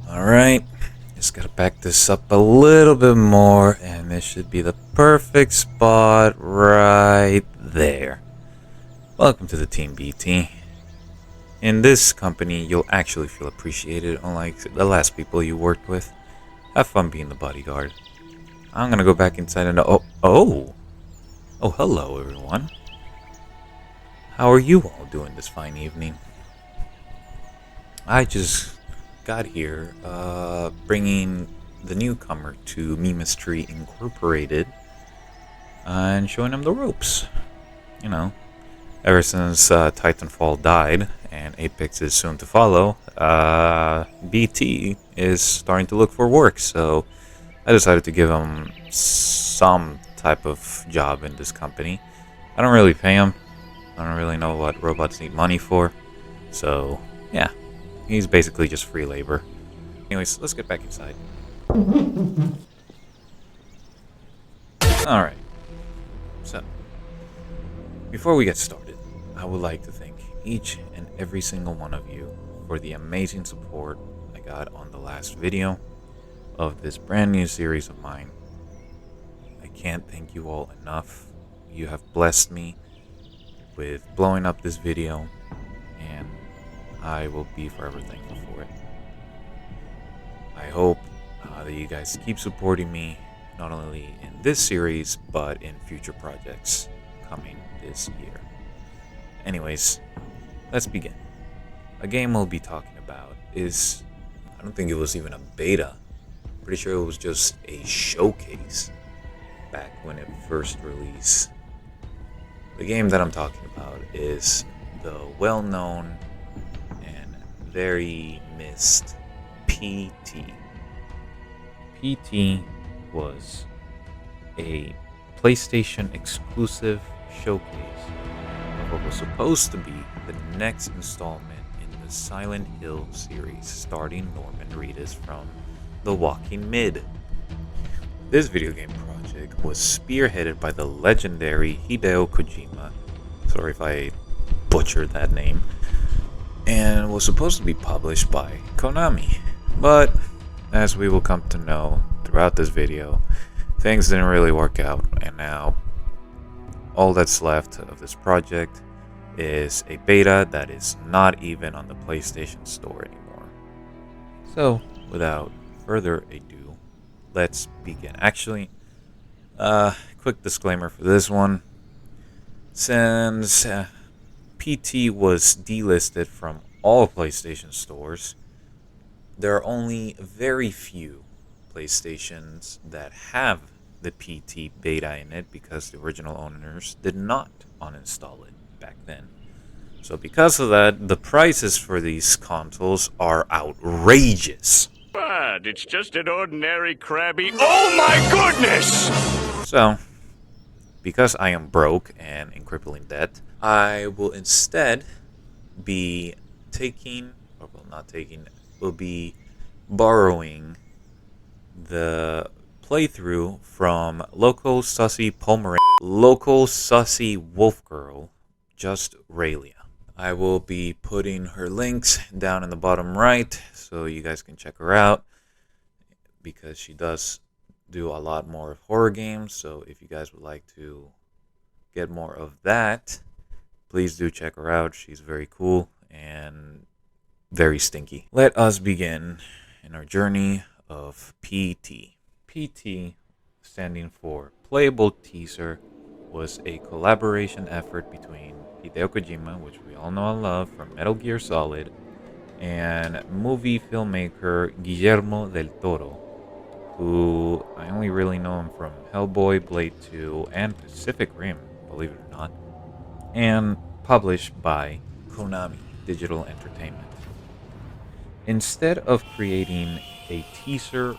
Alright, just gotta back this up a little bit more, and this should be the perfect spot right there. Welcome to the Team BT. In this company, you'll actually feel appreciated, unlike the last people you worked with. Have fun being the bodyguard. I'm gonna go back inside and oh, hello everyone. How are you all doing this fine evening? I just got here, bringing the newcomer to Mystery Incorporated, and showing him the ropes. You know, ever since Titanfall died and Apex is soon to follow, BT is starting to look for work, so I decided to give him some type of job in this company. I don't really pay him. I don't really know what robots need money for, so yeah, he's basically just free labor. Anyways, let's get back inside. Alright, so before we get started, I would like to thank each and every single one of you for the amazing support I got on the last video of this brand new series of mine. I can't thank you all enough. You have blessed me with blowing up this video, and I will be forever thankful for it. I hope that you guys keep supporting me, not only in this series, but in future projects coming this year. Anyways, let's begin. A game we'll be talking about is, I don't think it was even a beta. Pretty sure it was just a showcase back when it first released. The game that I'm talking about is the well-known and very missed P.T. P.T. was a PlayStation exclusive showcase of what was supposed to be the next installment in the Silent Hill series, starring Norman Reedus from The Walking Mid. This video game project was spearheaded by the legendary Hideo Kojima, sorry if I butchered that name, and was supposed to be published by Konami. But as we will come to know throughout this video, things didn't really work out, and now all that's left of this project is a beta that is not even on the PlayStation Store anymore. So, without further ado, let's begin. Actually, quick disclaimer for this one. Since PT was delisted from all PlayStation stores, there are only very few PlayStations that have the PT beta in it because the original owners did not uninstall it back then. So because of that, the prices for these consoles are outrageous. Bad. It's just an ordinary crabby. Oh my goodness! So, because I am broke and in crippling debt, I will instead be will be borrowing the playthrough from local sussy wolf girl, justRaelia. I will be putting her links down in the bottom right so you guys can check her out, because she does do a lot more horror games. So if you guys would like to get more of that, please do check her out. She's very cool and very stinky. Let us begin in our journey of PT. PT, standing for Playable Teaser, was a collaboration effort between Hideo Kojima, which we all know and love from Metal Gear Solid, and movie filmmaker Guillermo del Toro, who I only really know him from Hellboy, Blade 2, and Pacific Rim, believe it or not, and published by Konami Digital Entertainment. Instead of creating a teaser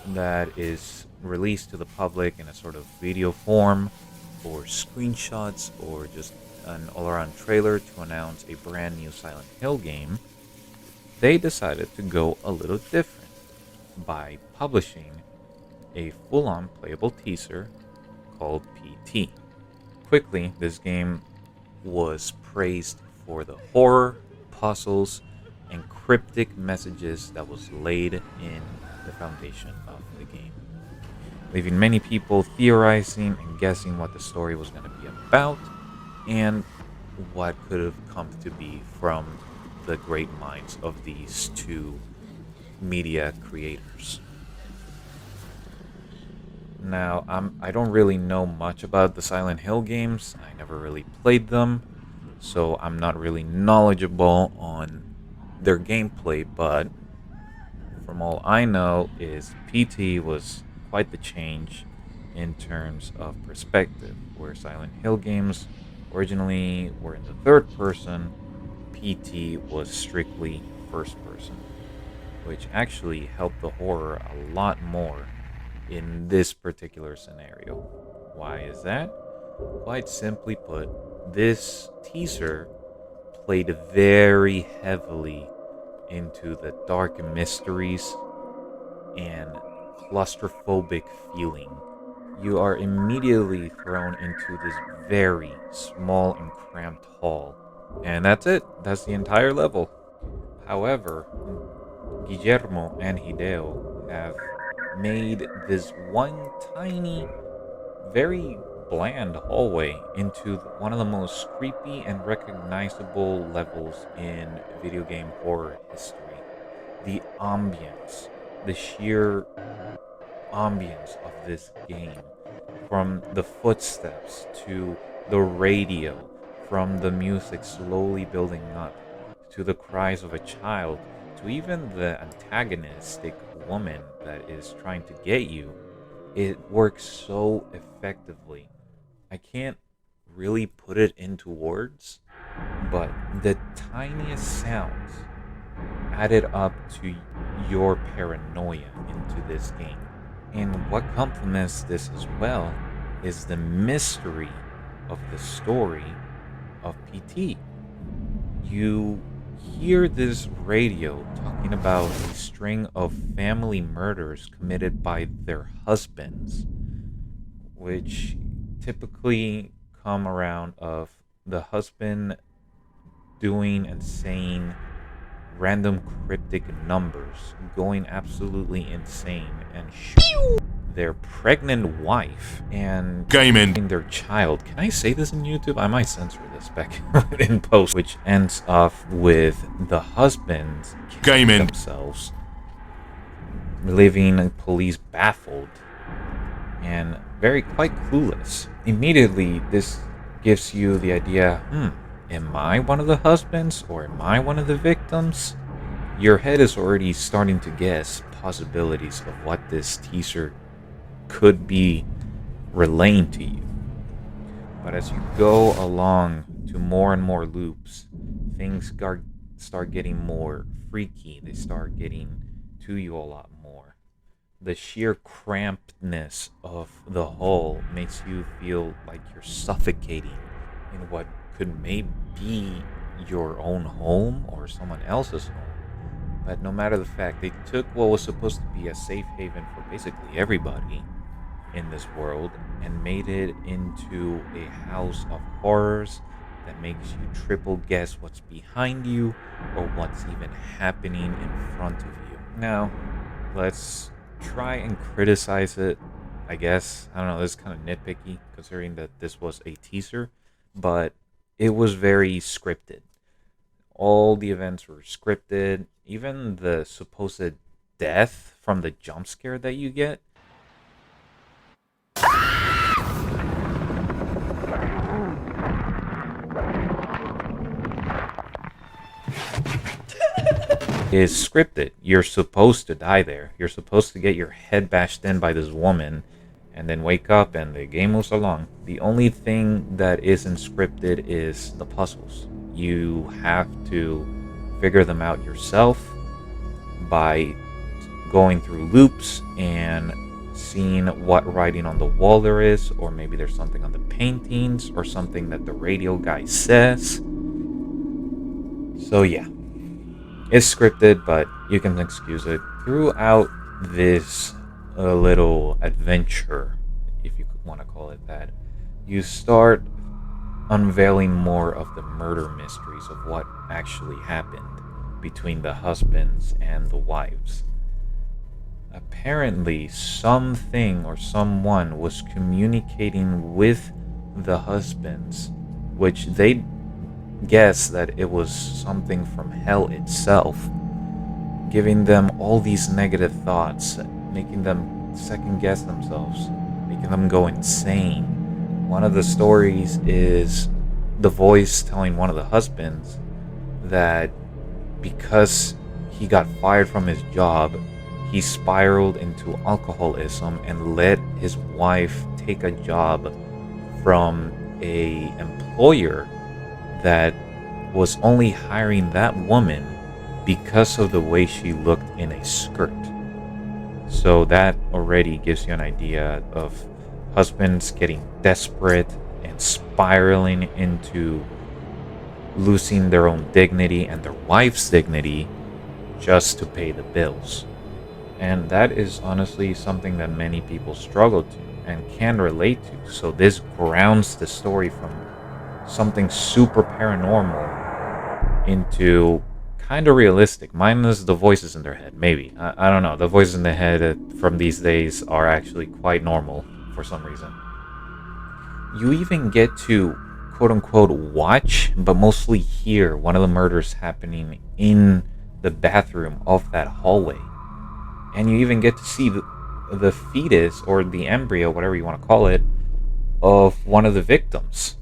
that is released to the public in a sort of video form, or screenshots, or just an all-around trailer to announce a brand new Silent Hill game, they decided to go a little different by publishing a full-on playable teaser called PT. Quickly, this game was praised for the horror, puzzles, and cryptic messages that was laid in the foundation of the game, leaving many people theorizing and guessing what the story was going to be about and what could have come to be from the great minds of these two media creators. Now, I don't really know much about the Silent Hill games. I never really played them, so I'm not really knowledgeable on their gameplay, but from all I know is PT was quite the change in terms of perspective, where Silent Hill games originally were in the third person, PT was strictly first person, which actually helped the horror a lot more in this particular scenario. Why is that? Quite simply put, this teaser played very heavily into the dark mysteries and claustrophobic feeling. You are immediately thrown into this very small and cramped hall. And that's it. That's the entire level. However, Guillermo and Hideo have made this one tiny, very bland hallway into one of the most creepy and recognizable levels in video game horror history. The ambience, the sheer ambience of this game, from the footsteps to the radio, from the music slowly building up to the cries of a child to even the antagonistic woman that is trying to get you, it works so effectively. I can't really put it into words, but the tiniest sounds added up to your paranoia into this game. And what complements this as well is the mystery of the story of PT. You hear this radio talking about a string of family murders committed by their husbands, which typically come around of the husband doing and saying random cryptic numbers, going absolutely insane, and shooting their pregnant wife and Gaming. their child. Can I say this in YouTube? I might censor this back in post, which ends off with the husbands killing Gaming. themselves, leaving police baffled and very quite clueless. Immediately, this gives you the idea, am I one of the husbands or am I one of the victims? Your head is already starting to guess possibilities of what this teaser could be relaying to you. But as you go along to more and more loops, things start getting more freaky. They start getting to you a lot more. The sheer crampedness of the hull makes you feel like you're suffocating in what could maybe be your own home or someone else's home. But no matter the fact, they took what was supposed to be a safe haven for basically everybody in this world and made it into a house of horrors that makes you triple guess what's behind you or what's even happening in front of you. Now, let's try and criticize it, I guess. I don't know, this is kind of nitpicky considering that this was a teaser, but it was very scripted. All the events were scripted, even the supposed death from the jump scare that you get. Is scripted. You're supposed to die there. You're supposed to get your head bashed in by this woman and then wake up and the game moves along. The only thing that isn't scripted is the puzzles. You have to figure them out yourself by going through loops and seeing what writing on the wall there is, or maybe there's something on the paintings or something that the radio guy says. So yeah, it's scripted, but you can excuse it. Throughout this little adventure, if you want to call it that, you start unveiling more of the murder mysteries of what actually happened between the husbands and the wives. Apparently, something or someone was communicating with the husbands, which they guessed that it was something from hell itself, giving them all these negative thoughts, making them second guess themselves, making them go insane. One of the stories is the voice telling one of the husbands that because he got fired from his job, he spiraled into alcoholism and let his wife take a job from a employer that was only hiring that woman because of the way she looked in a skirt. So that already gives you an idea of husbands getting desperate and spiraling into losing their own dignity and their wife's dignity just to pay the bills. And that is honestly something that many people struggle to and can relate to. So this grounds the story from something super paranormal into kind of realistic, minus the voices in their head. Maybe. I don't know. The voices in the head from these days are actually quite normal for some reason. You even get to quote unquote watch, but mostly hear one of the murders happening in the bathroom of that hallway. And you even get to see the fetus or the embryo, whatever you want to call it, of one of the victims.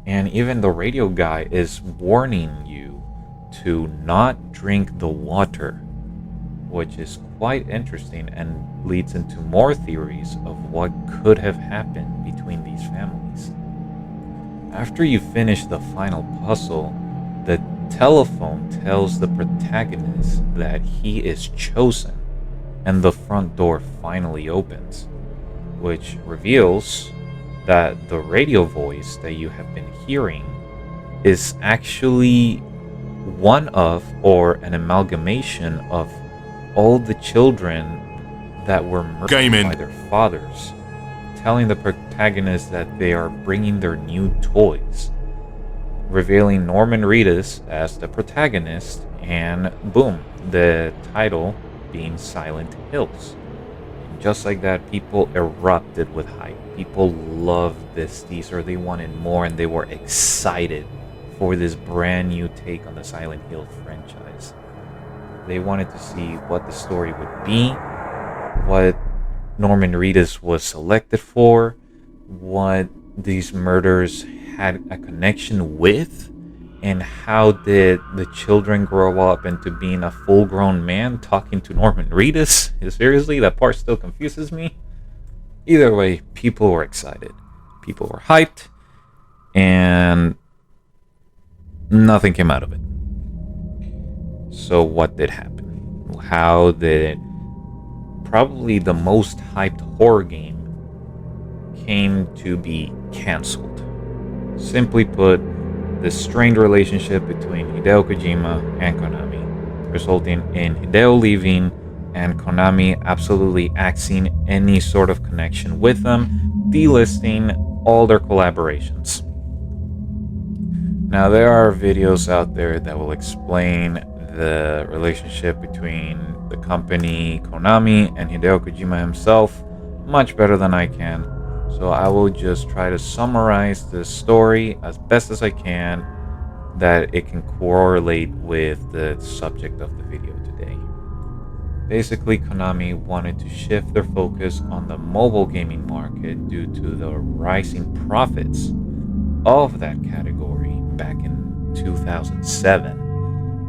And even the radio guy is warning you to not drink the water, which is quite interesting and leads into more theories of what could have happened between these families. After you finish the final puzzle, the telephone tells the protagonist that he is chosen, and the front door finally opens, which reveals that the radio voice that you have been hearing is actually one of, or an amalgamation of, all the children that were murdered by their fathers, telling the protagonist that they are bringing their new toys, revealing Norman Reedus as the protagonist, and boom, the title being Silent Hills. And just like that, people erupted with hype. People loved this teaser, they wanted more, and they were excited for this brand new take on the Silent Hill franchise. They wanted to see what the story would be, what Norman Reedus was selected for, what these murders had a connection with, and how did the children grow up into being a full-grown man talking to Norman Reedus? Seriously, that part still confuses me. Either way, people were excited. People were hyped, and nothing came out of it. So what did happen? How did probably the most hyped horror game came to be canceled? Simply put, the strained relationship between Hideo Kojima and Konami, resulting in Hideo leaving and Konami absolutely axing any sort of connection with them, delisting all their collaborations. Now, there are videos out there that will explain the relationship between the company Konami and Hideo Kojima himself much better than I can. So I will just try to summarize the story as best as I can, that it can correlate with the subject of the video today. Basically, Konami wanted to shift their focus on the mobile gaming market due to the rising profits of that category back in 2007.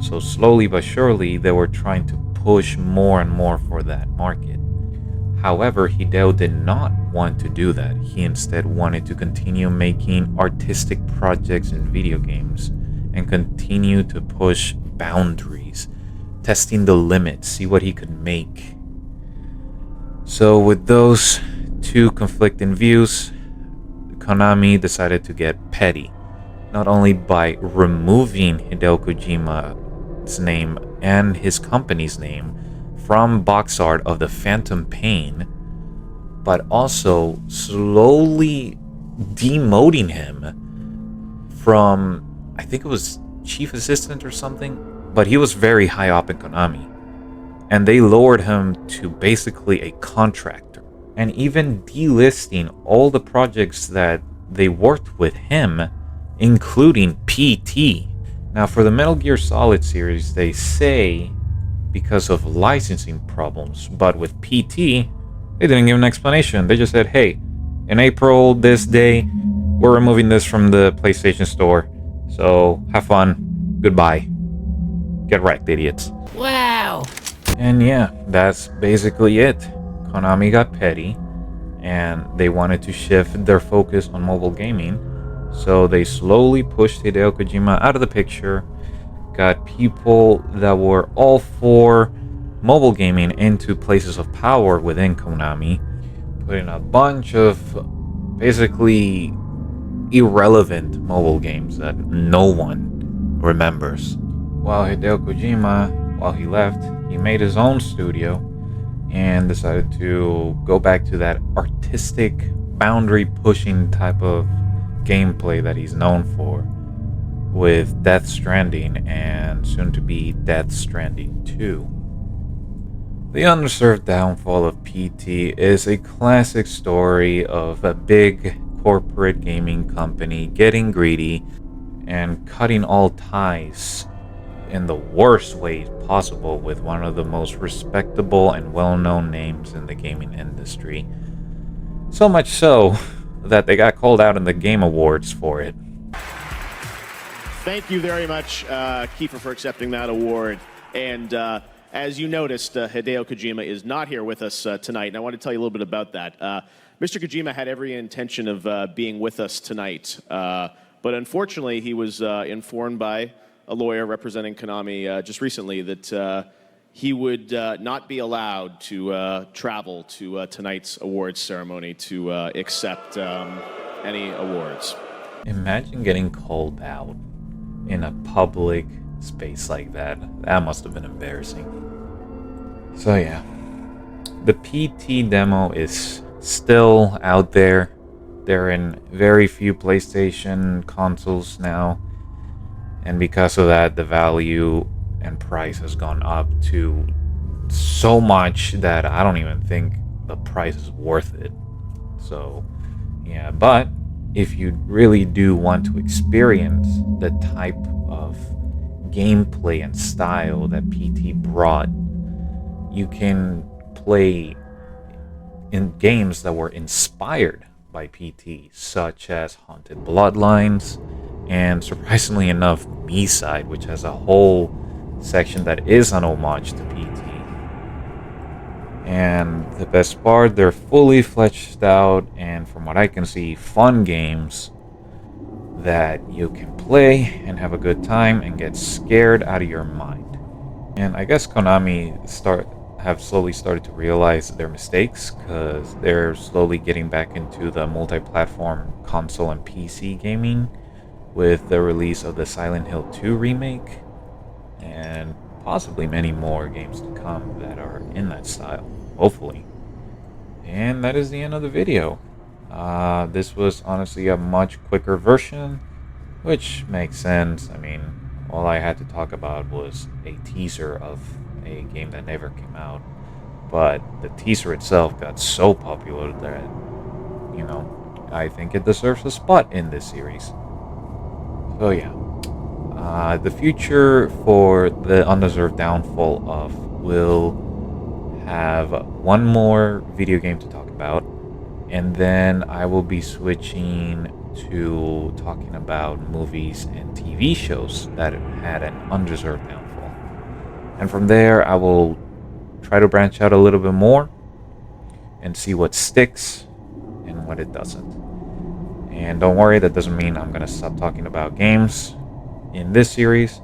So slowly but surely, they were trying to push more and more for that market. However, Hideo did not want to do that. He instead wanted to continue making artistic projects in video games and continue to push boundaries, testing the limits, see what he could make. So with those two conflicting views, Konami decided to get petty, not only by removing Hideo Kojima's name and his company's name from box art of the Phantom Pain, but also slowly demoting him from, I think it was chief assistant or something, but he was very high up in Konami, and they lowered him to basically a contractor, and even delisting all the projects that they worked with him, including PT. Now, for the Metal Gear Solid series, they say because of licensing problems, but with PT, they didn't give an explanation. They just said, hey, in April, this day, we're removing this from the PlayStation Store, so have fun, goodbye. Get wrecked, idiots. Wow! And yeah, that's basically it. Konami got petty, and they wanted to shift their focus on mobile gaming, so they slowly pushed Hideo Kojima out of the picture, got people that were all for mobile gaming into places of power within Konami, putting a bunch of basically irrelevant mobile games that no one remembers. While Hideo Kojima, while he left, he made his own studio and decided to go back to that artistic, boundary pushing type of gameplay that he's known for, with Death Stranding and soon to be Death Stranding 2. The Undeserved Downfall of PT is a classic story of a big corporate gaming company getting greedy and cutting all ties in the worst way possible with one of the most respectable and well-known names in the gaming industry. So much so that they got called out in the Game Awards for it. Thank you very much, Kiefer, for accepting that award. And as you noticed, Hideo Kojima is not here with us tonight, and I want to tell you a little bit about that. Mr. Kojima had every intention of being with us tonight, but unfortunately he was informed by a lawyer representing Konami just recently that he would not be allowed to travel to tonight's awards ceremony to accept any awards. Imagine getting called out in a public space like that. That must have been embarrassing. So yeah, the PT demo is still out there. They're in very few PlayStation consoles now, and because of that, the value and price has gone up to so much that I don't even think the price is worth it. So yeah, but if you really do want to experience the type of gameplay and style that PT brought, you can play in games that were inspired by PT, such as Haunted Bloodlines, and surprisingly enough, B-Side, which has a whole section that is an homage to PT. And the best part, they're fully fleshed out, and from what I can see, fun games that you can play and have a good time and get scared out of your mind. And I guess Konami have slowly started to realize their mistakes, because they're slowly getting back into the multi-platform console and PC gaming with the release of the Silent Hill 2 remake, and possibly many more games to come that are in that style, hopefully. And that is the end of the video. This was honestly a much quicker version, which makes sense. I mean, all I had to talk about was a teaser of a game that never came out, but the teaser itself got so popular that, you know, I think it deserves a spot in this series. So yeah, the future for the Undeserved Downfall of will have one more video game to talk about, and then I will be switching to talking about movies and TV shows that had an undeserved downfall. And from there, I will try to branch out a little bit more and see what sticks and what it doesn't. And don't worry, that doesn't mean I'm going to stop talking about games in this series.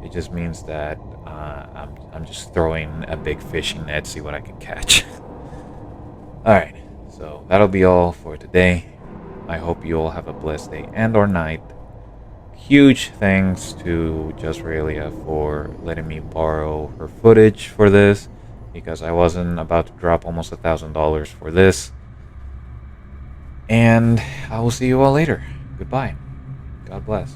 It just means that I'm just throwing a big fishing net, see what I can catch. Alright, so that'll be all for today. I hope you all have a blessed day and or night. Huge thanks to justRaelia for letting me borrow her footage for this, because I wasn't about to drop almost $1,000 for this. And I will see you all later. Goodbye. God bless.